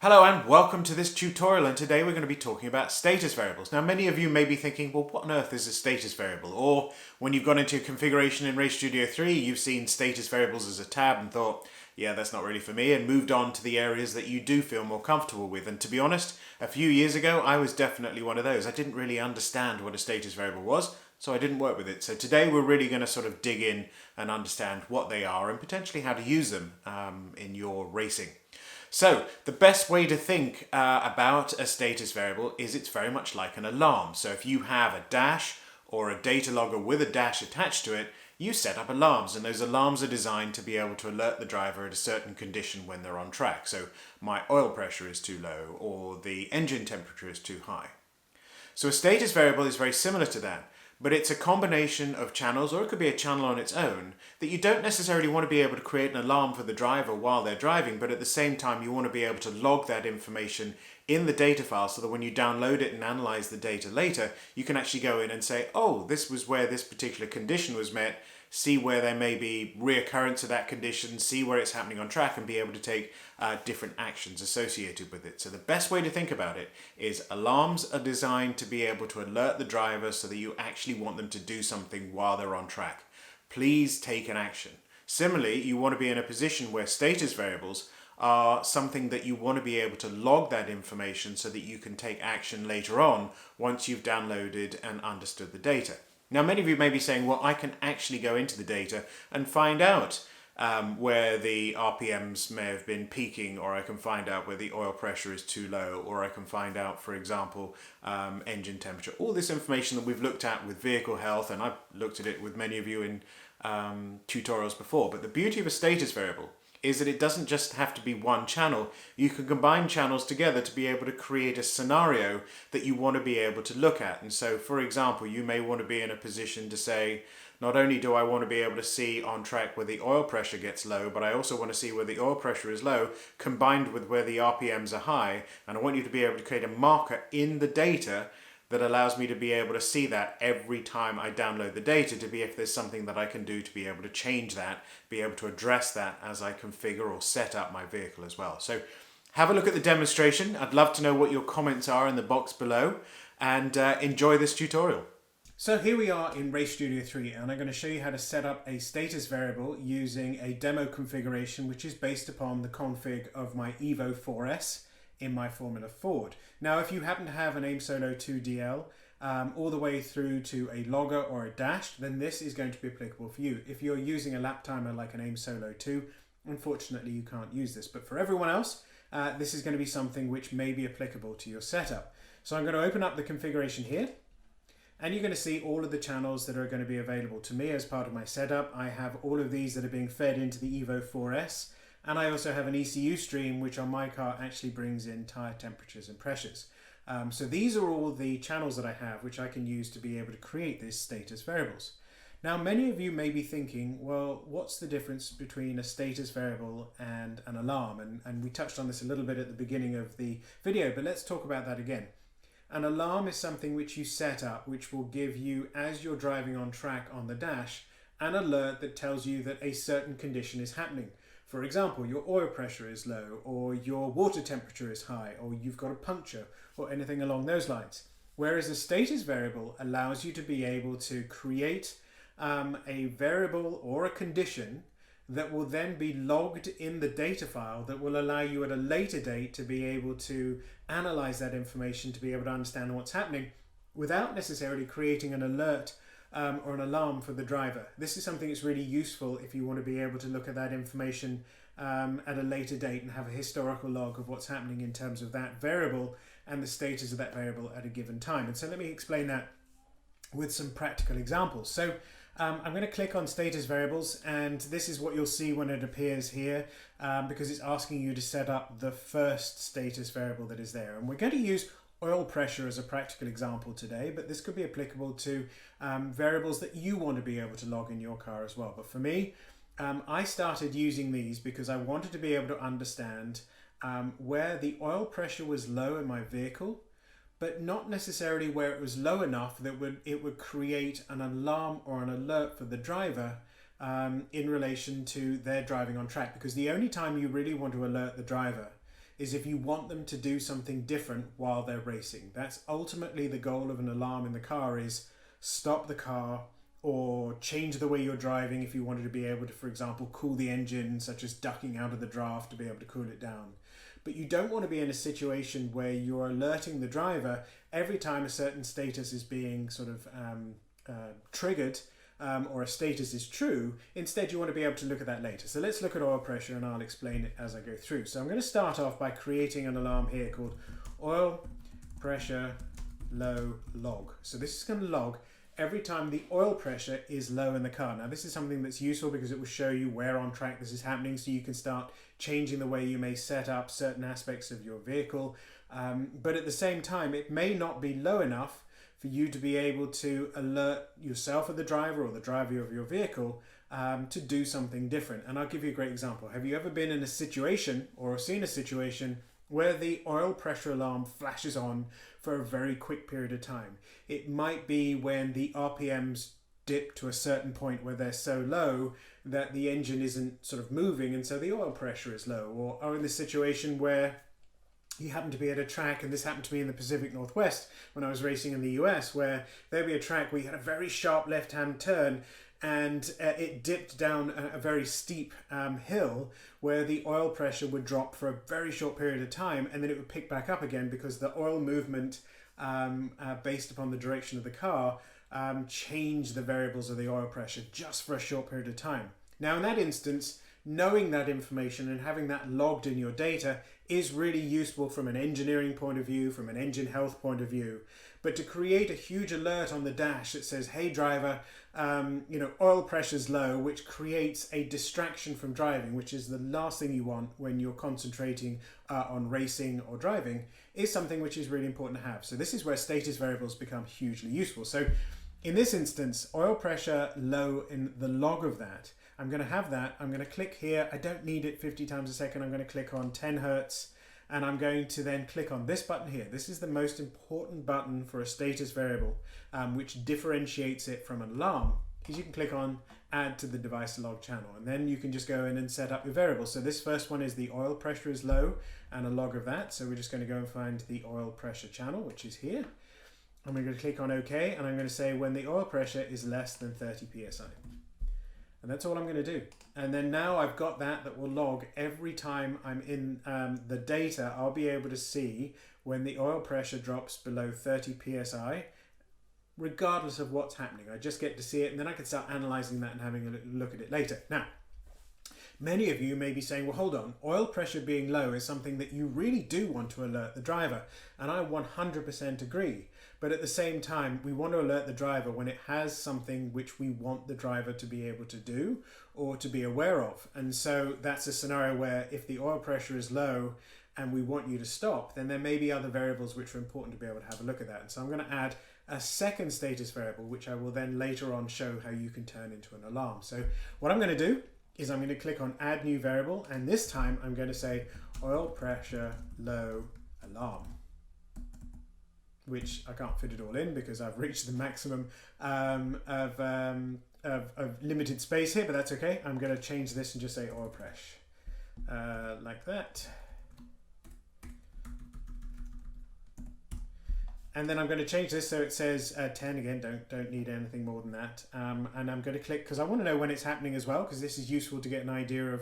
Hello and welcome to this tutorial, and today we're going to be talking about status variables. Now many of you may be thinking, well, what on earth is a status variable? Or when you've gone into your configuration in RayStudio 3, you've seen status variables as a tab and thought, yeah, that's not really for me, and moved on to the areas that you do feel more comfortable with. And to be honest, a few years ago I was definitely one of those. I didn't really understand what a status variable was, so I didn't work with it. So today we're really going to sort of dig in and understand what they are and potentially how to use them in your racing. So the best way to think about a status variable is it's very much like an alarm. So if you have a dash or a data logger with a dash attached to it, you set up alarms, and those alarms are designed to be able to alert the driver at a certain condition when they're on track. So my oil pressure is too low or the engine temperature is too high. So a status variable is very similar to that, but it's a combination of channels, or it could be a channel on its own, that you don't necessarily want to be able to create an alarm for the driver while they're driving, but at the same time you want to be able to log that information in the data file so that when you download it and analyze the data later, you can actually go in and say, oh, this was where this particular condition was met, see where there may be reoccurrence of that condition, see where it's happening on track, and be able to take different actions associated with it. So the best way to think about it is alarms are designed to be able to alert the driver so that you actually want them to do something while they're on track. Please take an action. Similarly, you want to be in a position where status variables are something that you want to be able to log that information so that you can take action later on once you've downloaded and understood the data. Now, many of you may be saying, well, I can actually go into the data and find out where the RPMs may have been peaking, or I can find out where the oil pressure is too low, or I can find out, for example, engine temperature. All this information that we've looked at with vehicle health, and I've looked at it with many of you in tutorials before. But the beauty of a status variable is that it doesn't just have to be one channel. You can combine channels together to be able to create a scenario that you want to be able to look at. And so, for example, you may want to be in a position to say, not only do I want to be able to see on track where the oil pressure gets low, but I also want to see where the oil pressure is low combined with where the RPMs are high. And I want you to be able to create a marker in the data that allows me to be able to see that every time I download the data, to be if there's something that I can do to be able to change that, be able to address that as I configure or set up my vehicle as well. So have a look at the demonstration. I'd love to know what your comments are in the box below, and enjoy this tutorial. So here we are in RayStudio 3, and I'm going to show you how to set up a status variable using a demo configuration which is based upon the config of my Evo 4S in my Formula Ford. Now, if you happen to have an AiM Solo 2 DL all the way through to a logger or a dash, then this is going to be applicable for you. If you're using a lap timer like an AiM Solo 2, unfortunately you can't use this. But for everyone else, this is going to be something which may be applicable to your setup. So I'm going to open up the configuration here, and you're going to see all of the channels that are going to be available to me as part of my setup. I have all of these that are being fed into the Evo 4S. And I also have an ECU stream, which on my car actually brings in tyre temperatures and pressures. So these are all the channels that I have, which I can use to be able to create these status variables. Now, many of you may be thinking, well, what's the difference between a status variable and an alarm? And we touched on this a little bit at the beginning of the video, but let's talk about that again. An alarm is something which you set up, which will give you, as you're driving on track on the dash, an alert that tells you that a certain condition is happening. For example, your oil pressure is low, or your water temperature is high, or you've got a puncture, or anything along those lines. Whereas a status variable allows you to be able to create a variable or a condition that will then be logged in the data file that will allow you at a later date to be able to analyze that information, to be able to understand what's happening without necessarily creating an alert or an alarm for the driver. This is something that's really useful if you want to be able to look at that information at a later date and have a historical log of what's happening in terms of that variable and the status of that variable at a given time. And so let me explain that with some practical examples. So I'm going to click on status variables, and this is what you'll see when it appears here, because it's asking you to set up the first status variable that is there. And we're going to use oil pressure as a practical example today, but this could be applicable to variables that you want to be able to log in your car as well. But for me, I started using these because I wanted to be able to understand where the oil pressure was low in my vehicle, but not necessarily where it was low enough that it would create an alarm or an alert for the driver in relation to their driving on track. Because the only time you really want to alert the driver is if you want them to do something different while they're racing. That's ultimately the goal of an alarm in the car, is stop the car or change the way you're driving if you wanted to be able to, for example, cool the engine, such as ducking out of the draft to be able to cool it down. But you don't want to be in a situation where you're alerting the driver every time a certain status is being sort of triggered, or a status is true. Instead, you want to be able to look at that later. So let's look at oil pressure, and I'll explain it as I go through. So I'm going to start off by creating an alarm here called oil pressure low log. So this is going to log every time the oil pressure is low in the car. Now this is something that's useful because it will show you where on track this is happening, so you can start changing the way you may set up certain aspects of your vehicle. But at the same time, it may not be low enough for you to be able to alert yourself or the driver of your vehicle to do something different. And I'll give you a great example. Have you ever been in a situation or seen a situation where the oil pressure alarm flashes on for a very quick period of time? It might be when the RPMs dip to a certain point where they're so low that the engine isn't sort of moving, and so the oil pressure is low. Or in the situation where you happen to be at a track, and this happened to me in the Pacific Northwest when I was racing in the US, where there'd be a track where you had a very sharp left-hand turn, and it dipped down a very steep hill where the oil pressure would drop for a very short period of time, and then it would pick back up again because the oil movement based upon the direction of the car changed the variables of the oil pressure just for a short period of time. Now in that instance, knowing that information and having that logged in your data is really useful from an engineering point of view, from an engine health point of view. But to create a huge alert on the dash that says, hey driver, oil pressure's low, which creates a distraction from driving, which is the last thing you want when you're concentrating on racing or driving, is something which is really important to have. So this is where status variables become hugely useful. So in this instance, oil pressure low, in the log of that, I'm going to have that. I'm going to click here. I don't need it 50 times a second. I'm going to click on 10 Hertz, and I'm going to then click on this button here. This is the most important button for a status variable, which differentiates it from an alarm, is you can click on add to the device log channel, and then you can just go in and set up your variables. So this first one is the oil pressure is low and a log of that. So we're just going to go and find the oil pressure channel, which is here. I'm going to click on OK, and I'm going to say when the oil pressure is less than 30 psi. And that's all I'm going to do. And then now I've got that will log every time I'm in the data. I'll be able to see when the oil pressure drops below 30 psi, regardless of what's happening. I just get to see it, and then I can start analyzing that and having a look at it later. Now, many of you may be saying, well, hold on, oil pressure being low is something that you really do want to alert the driver. And I 100% agree. But at the same time, we want to alert the driver when it has something which we want the driver to be able to do or to be aware of. And so that's a scenario where if the oil pressure is low and we want you to stop, then there may be other variables which are important to be able to have a look at that. And so I'm going to add a second status variable, which I will then later on show how you can turn into an alarm. So what I'm going to do is I'm going to click on add new variable, and this time I'm going to say oil pressure low alarm, which I can't fit it all in because I've reached the maximum of limited space here, but that's okay. I'm going to change this and just say oil pressure, like that. And then I'm going to change this so it says 10 again. Don't need anything more than that. And I'm going to click because I want to know when it's happening as well, because this is useful to get an idea of,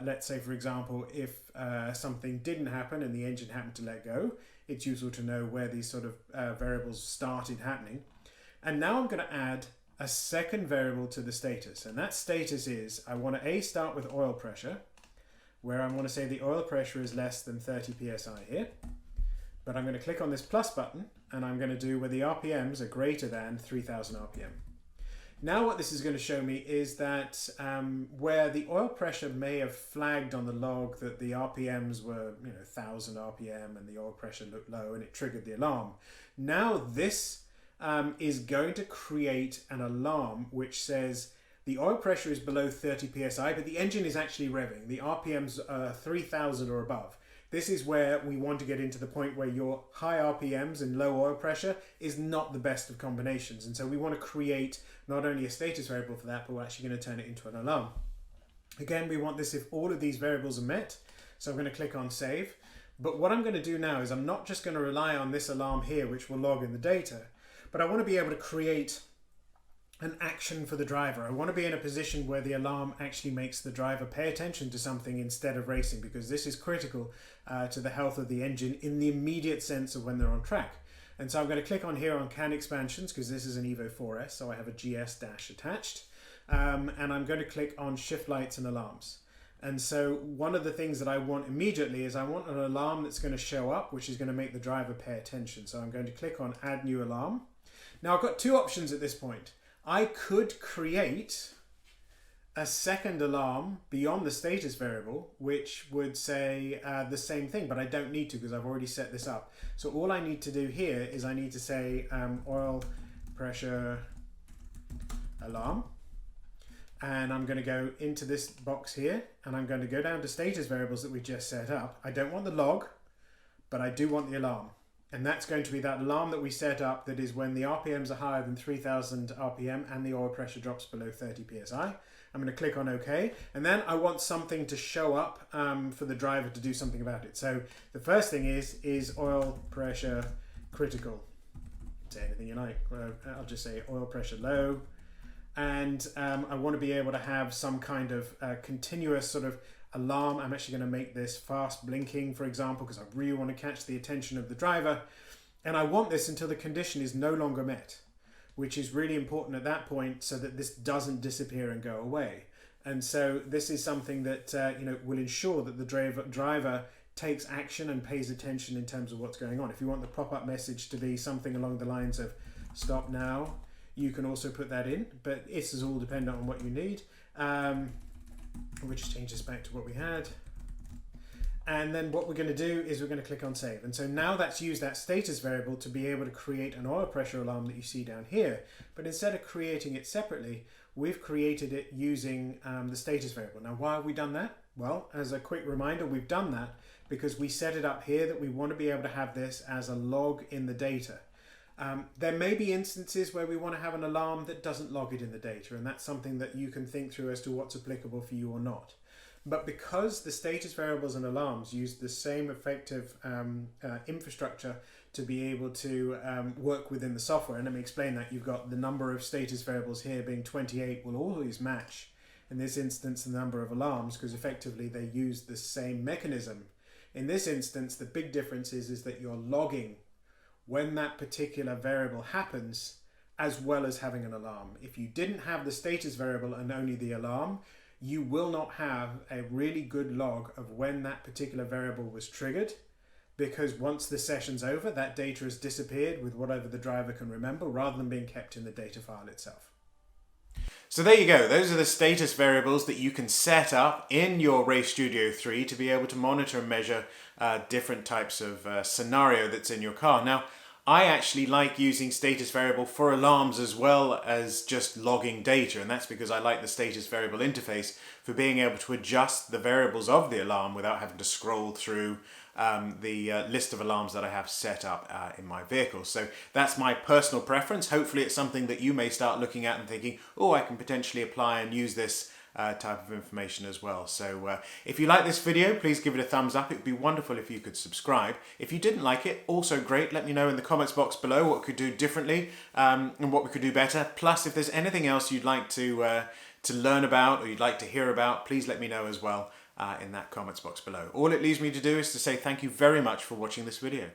let's say, for example, if something didn't happen and the engine happened to let go, it's useful to know where these sort of variables started happening. And now I'm going to add a second variable to the status. And that status is, I want to start with oil pressure, where I want to say the oil pressure is less than 30 psi here. But I'm going to click on this plus button, and I'm going to do where the RPMs are greater than 3000 RPM. Now what this is going to show me is that where the oil pressure may have flagged on the log that the RPMs were 1000 RPM and the oil pressure looked low and it triggered the alarm. Now this is going to create an alarm which says the oil pressure is below 30 psi, but the engine is actually revving. The RPMs are 3000 or above. This is where we want to get into the point where your high RPMs and low oil pressure is not the best of combinations. And so we want to create not only a status variable for that, but we're actually going to turn it into an alarm. Again, we want this if all of these variables are met. So I'm going to click on save. But what I'm going to do now is I'm not just going to rely on this alarm here, which will log in the data, but I want to be able to create an action for the driver. I want to be in a position where the alarm actually makes the driver pay attention to something instead of racing, because this is critical to the health of the engine in the immediate sense of when they're on track. And so I'm going to click on here on CAN expansions, because this is an Evo 4S, so I have a GS dash attached. And I'm going to click on shift lights and alarms. And so one of the things that I want immediately is I want an alarm that's going to show up, which is going to make the driver pay attention. So I'm going to click on add new alarm. Now I've got two options at this point. I could create a second alarm beyond the status variable, which would say the same thing, but I don't need to because I've already set this up. So all I need to do here is I need to say oil pressure alarm. And I'm going to go into this box here and I'm going to go down to status variables that we just set up. I don't want the log, but I do want the alarm. And that's going to be that alarm that we set up, that is when the RPMs are higher than 3000 RPM and the oil pressure drops below 30 PSI. I'm going to click on OK. And then I want something to show up for the driver to do something about it. So the first thing is oil pressure critical. Say anything you like. I'll just say oil pressure low. And I want to be able to have some kind of continuous sort of alarm. I'm actually going to make this fast blinking, for example, because I really want to catch the attention of the driver. And I want this until the condition is no longer met, which is really important at that point so that this doesn't disappear and go away. And so this is something that will ensure that the driver takes action and pays attention in terms of what's going on. If you want the pop-up message to be something along the lines of stop now, you can also put that in, but this is all dependent on what you need. We'll just change this back to what we had. And then what we're going to do is we're going to click on save. And so now that's used that status variable to be able to create an oil pressure alarm that you see down here. But instead of creating it separately, we've created it using the status variable. Now, why have we done that? Well, as a quick reminder, we've done that because we set it up here that we want to be able to have this as a log in the data. There may be instances where we want to have an alarm that doesn't log it in the data, and that's something that you can think through as to what's applicable for you or not. But because the status variables and alarms use the same effective infrastructure to be able to work within the software, and let me explain that. You've got the number of status variables here being 28 will always match, in this instance, the number of alarms, because effectively they use the same mechanism. In this instance, the big difference is that you're logging when that particular variable happens, as well as having an alarm. If you didn't have the status variable and only the alarm, you will not have a really good log of when that particular variable was triggered, because once the session's over, that data has disappeared with whatever the driver can remember, rather than being kept in the data file itself. So there you go. Those are the status variables that you can set up in your Race Studio 3 to be able to monitor and measure different types of scenario that's in your car. Now, I actually like using status variable for alarms as well as just logging data, and that's because I like the status variable interface for being able to adjust the variables of the alarm without having to scroll through the list of alarms that I have set up in my vehicle. So that's my personal preference. Hopefully it's something that you may start looking at and thinking, oh, I can potentially apply and use this type of information as well. So if you like this video, please give it a thumbs up. It would be wonderful if you could subscribe. If you didn't like it, also great. Let me know in the comments box below what we could do differently and what we could do better. Plus, if there's anything else you'd like to learn about or you'd like to hear about, please let me know as well in that comments box below. All it leaves me to do is to say thank you very much for watching this video.